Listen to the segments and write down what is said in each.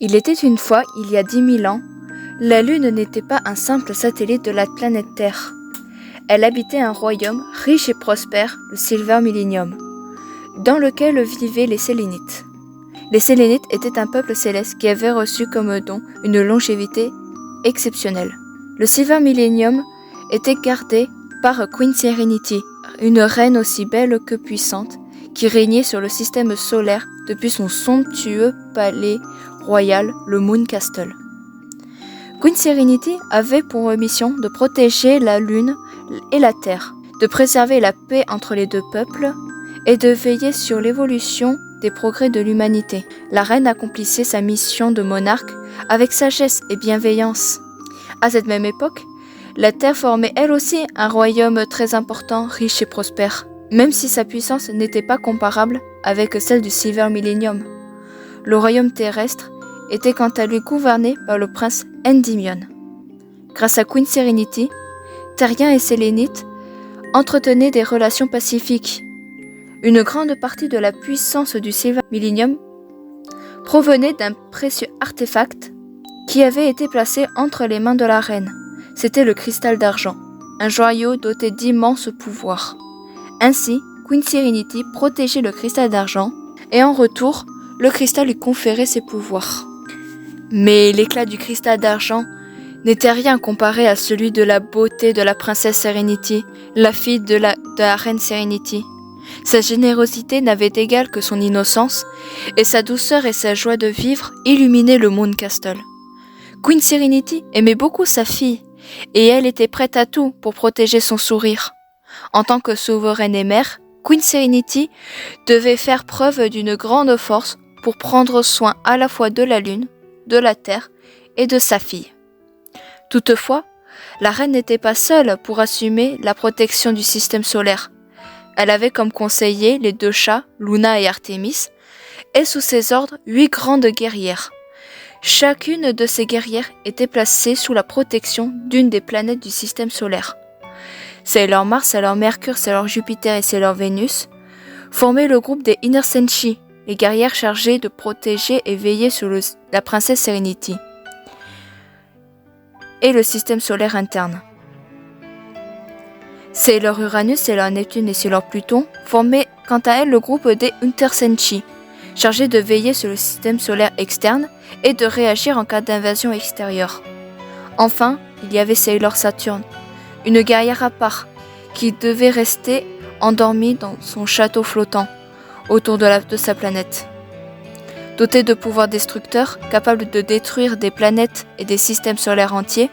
Il était une fois, il y a 10 000 ans, la Lune n'était pas un simple satellite de la planète Terre. Elle habitait un royaume riche et prospère, le Silver Millennium, dans lequel vivaient les Sélénites. Les Sélénites étaient un peuple céleste qui avait reçu comme don une longévité exceptionnelle. Le Silver Millennium était gardé par Queen Serenity, une reine aussi belle que puissante, qui régnait sur le système solaire depuis son somptueux palais royal, le Moon Castle. Queen Serenity avait pour mission de protéger la Lune et la Terre, de préserver la paix entre les deux peuples et de veiller sur l'évolution des progrès de l'humanité. La reine accomplissait sa mission de monarque avec sagesse et bienveillance. À cette même époque, la Terre formait elle aussi un royaume très important, riche et prospère, même si sa puissance n'était pas comparable avec celle du Silver Millennium. Le royaume terrestre était quant à lui gouverné par le prince Endymion. Grâce à Queen Serenity, Terriens et Sélénites entretenaient des relations pacifiques. Une grande partie de la puissance du Silver Millennium provenait d'un précieux artefact qui avait été placé entre les mains de la reine. C'était le cristal d'argent, un joyau doté d'immenses pouvoirs. Ainsi, Queen Serenity protégeait le cristal d'argent et en retour, le cristal lui conférait ses pouvoirs. Mais l'éclat du cristal d'argent n'était rien comparé à celui de la beauté de la princesse Serenity, la fille de la reine Serenity. Sa générosité n'avait d'égal que son innocence, et sa douceur et sa joie de vivre illuminaient le Moon Castle. Queen Serenity aimait beaucoup sa fille, et elle était prête à tout pour protéger son sourire. En tant que souveraine et mère, Queen Serenity devait faire preuve d'une grande force pour prendre soin à la fois de la Lune, de la Terre et de sa fille. Toutefois, la reine n'était pas seule pour assumer la protection du système solaire. Elle avait comme conseillers les 2 chats, Luna et Artemis, et sous ses ordres 8 grandes guerrières. Chacune de ces guerrières était placée sous la protection d'une des planètes du système solaire. Sailor Mars, Sailor Mercure, Sailor Jupiter et Sailor Vénus formaient le groupe des Inner Senshi, les guerrières chargées de protéger et veiller sur la princesse Serenity et le système solaire interne. Sailor Uranus, Sailor Neptune et Sailor Pluton formaient quant à elles le groupe des Hunter Senshi, chargés de veiller sur le système solaire externe et de réagir en cas d'invasion extérieure. Enfin, il y avait Sailor Saturn, une guerrière à part, qui devait rester endormie dans son château flottant, autour de sa planète. Dotée de pouvoirs destructeurs, capable de détruire des planètes et des systèmes solaires entiers,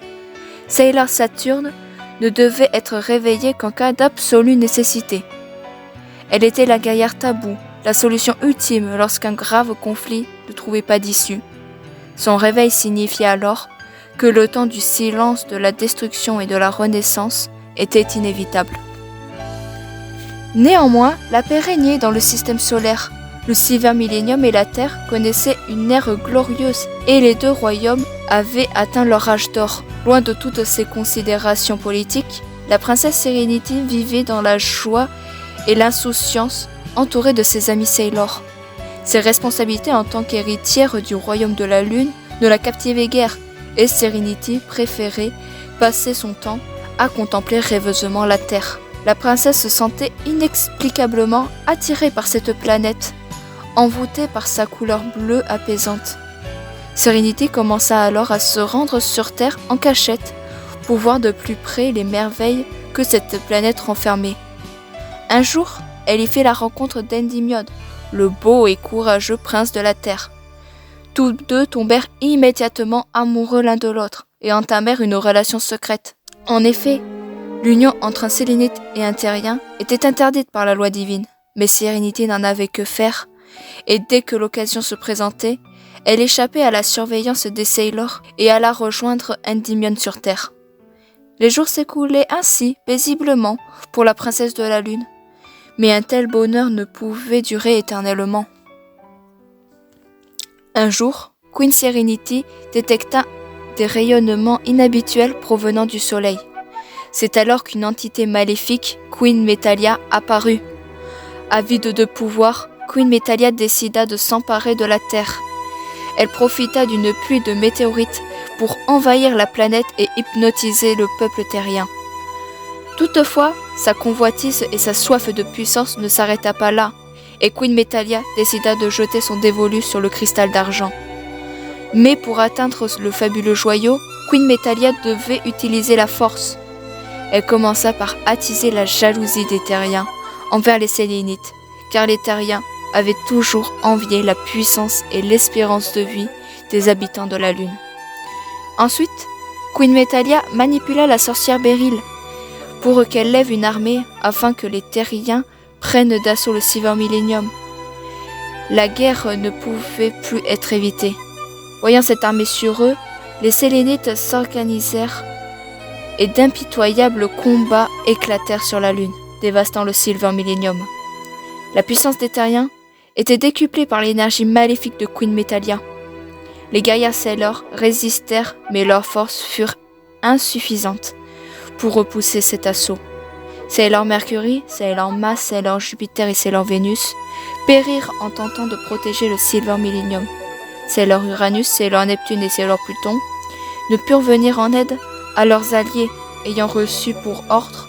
Sailor Saturn ne devait être réveillée qu'en cas d'absolue nécessité. Elle était la guerrière taboue, la solution ultime lorsqu'un grave conflit ne trouvait pas d'issue. Son réveil signifiait alors que le temps du silence, de la destruction et de la renaissance était inévitable. Néanmoins, la paix régnait dans le système solaire. Le Silver Millennium et la Terre connaissaient une ère glorieuse et les 2 royaumes avaient atteint leur âge d'or. Loin de toutes ces considérations politiques, la princesse Serenity vivait dans la joie et l'insouciance, entourée de ses amis Sailor. Ses responsabilités en tant qu'héritière du royaume de la Lune ne la captivaient guère, et Serenity préférait passer son temps à contempler rêveusement la Terre. La princesse se sentait inexplicablement attirée par cette planète, envoûtée par sa couleur bleue apaisante. Serenity commença alors à se rendre sur Terre en cachette pour voir de plus près les merveilles que cette planète renfermait. Un jour, elle y fait la rencontre d'Endymion, le beau et courageux prince de la Terre. Tous 2 tombèrent immédiatement amoureux l'un de l'autre et entamèrent une relation secrète. En effet, l'union entre un Sélénite et un Terrien était interdite par la loi divine, mais Serenity n'en avait que faire, et dès que l'occasion se présentait, elle échappait à la surveillance des Sailors et alla rejoindre Endymion sur Terre. Les jours s'écoulaient ainsi, paisiblement, pour la princesse de la Lune, mais un tel bonheur ne pouvait durer éternellement. Un jour, Queen Serenity détecta des rayonnements inhabituels provenant du soleil. C'est alors qu'une entité maléfique, Queen Metalia, apparut. Avide de pouvoir, Queen Metalia décida de s'emparer de la Terre. Elle profita d'une pluie de météorites pour envahir la planète et hypnotiser le peuple terrien. Toutefois, sa convoitise et sa soif de puissance ne s'arrêta pas là, et Queen Metalia décida de jeter son dévolu sur le cristal d'argent. Mais pour atteindre le fabuleux joyau, Queen Metalia devait utiliser la force. Elle commença par attiser la jalousie des terriens envers les Sélénites, car les terriens avaient toujours envié la puissance et l'espérance de vie des habitants de la Lune. Ensuite, Queen Metalia manipula la sorcière Beryl pour qu'elle lève une armée afin que les terriens prennent d'assaut le Silver Millennium. La guerre ne pouvait plus être évitée. Voyant cette armée sur eux, les Sélénites s'organisèrent et d'impitoyables combats éclatèrent sur la Lune, dévastant le Silver Millennium. La puissance des terriens était décuplée par l'énergie maléfique de Queen Metalia. Les guerriers Sailor résistèrent, mais leurs forces furent insuffisantes pour repousser cet assaut. Sailor Mercury, Sailor Mars, Sailor Jupiter et Sailor Vénus périrent en tentant de protéger le Silver Millennium. Sailor Uranus, Sailor Neptune et Sailor Pluton ne purent venir en aide à leurs alliés ayant reçu pour ordre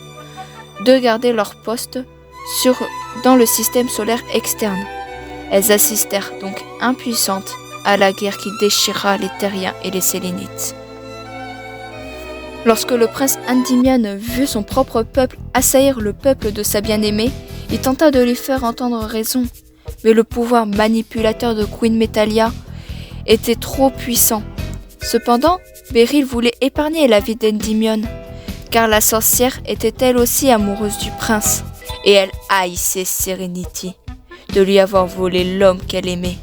de garder leur poste dans le système solaire externe. Elles assistèrent donc impuissantes à la guerre qui déchira les Terriens et les Sélénites. Lorsque le prince Endymion vit son propre peuple assaillir le peuple de sa bien-aimée, il tenta de lui faire entendre raison, mais le pouvoir manipulateur de Queen Metalia était trop puissant. Cependant, Beryl voulait épargner la vie d'Endymion, car la sorcière était elle aussi amoureuse du prince, et elle haïssait Serenity de lui avoir volé l'homme qu'elle aimait.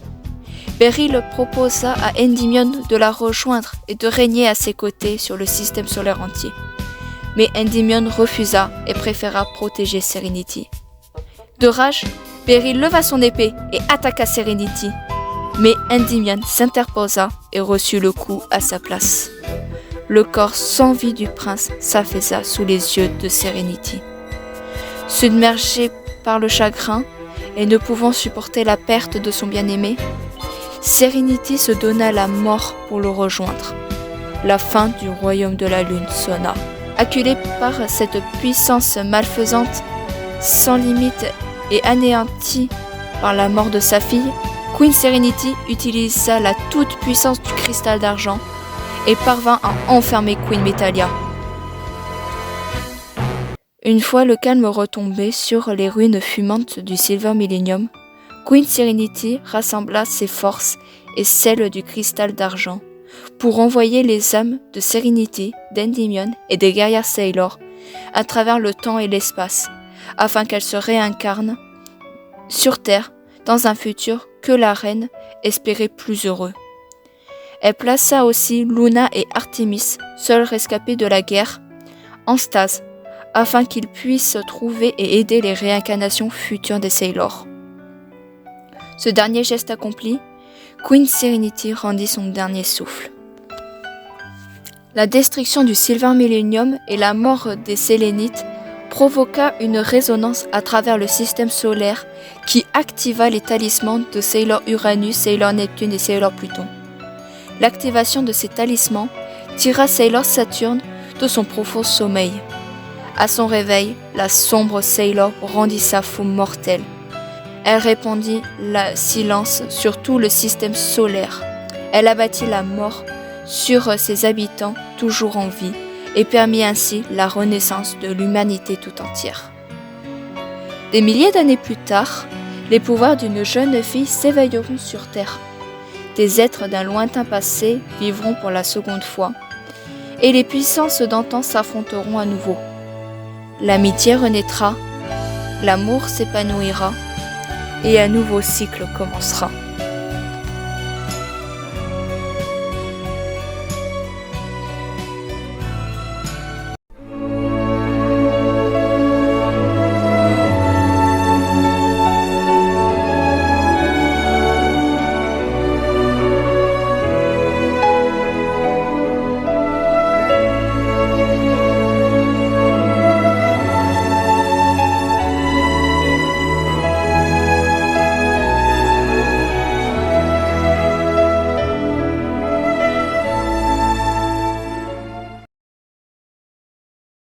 Beryl proposa à Endymion de la rejoindre et de régner à ses côtés sur le système solaire entier. Mais Endymion refusa et préféra protéger Serenity. De rage, Beryl leva son épée et attaqua Serenity. Mais Endymion s'interposa et reçut le coup à sa place. Le corps sans vie du prince s'affaissa sous les yeux de Serenity. Submergée par le chagrin et ne pouvant supporter la perte de son bien-aimé, Serenity se donna la mort pour le rejoindre. La fin du royaume de la Lune sonna. Acculée par cette puissance malfaisante, sans limite et anéantie par la mort de sa fille, Queen Serenity utilisa la toute-puissance du cristal d'argent et parvint à enfermer Queen Metalia. Une fois le calme retombé sur les ruines fumantes du Silver Millennium, Queen Serenity rassembla ses forces et celles du cristal d'argent pour envoyer les âmes de Serenity, d'Endymion et des guerrières Sailor à travers le temps et l'espace, afin qu'elles se réincarnent sur Terre dans un futur que la reine espérait plus heureux. Elle plaça aussi Luna et Artemis, seuls rescapés de la guerre, en stase, afin qu'ils puissent trouver et aider les réincarnations futures des Sailor. Ce dernier geste accompli, Queen Serenity rendit son dernier souffle. La destruction du Silver Millennium et la mort des Sélénites provoqua une résonance à travers le système solaire qui activa les talismans de Sailor Uranus, Sailor Neptune et Sailor Pluton. L'activation de ces talismans tira Sailor Saturne de son profond sommeil. À son réveil, la sombre Sailor rendit sa faux mortelle. Elle répandit le silence sur tout le système solaire. Elle abattit la mort sur ses habitants toujours en vie et permit ainsi la renaissance de l'humanité tout entière. Des milliers d'années plus tard, les pouvoirs d'une jeune fille s'éveilleront sur Terre. Des êtres d'un lointain passé vivront pour la seconde fois, et les puissances d'antan s'affronteront à nouveau. L'amitié renaîtra, l'amour s'épanouira, et un nouveau cycle commencera.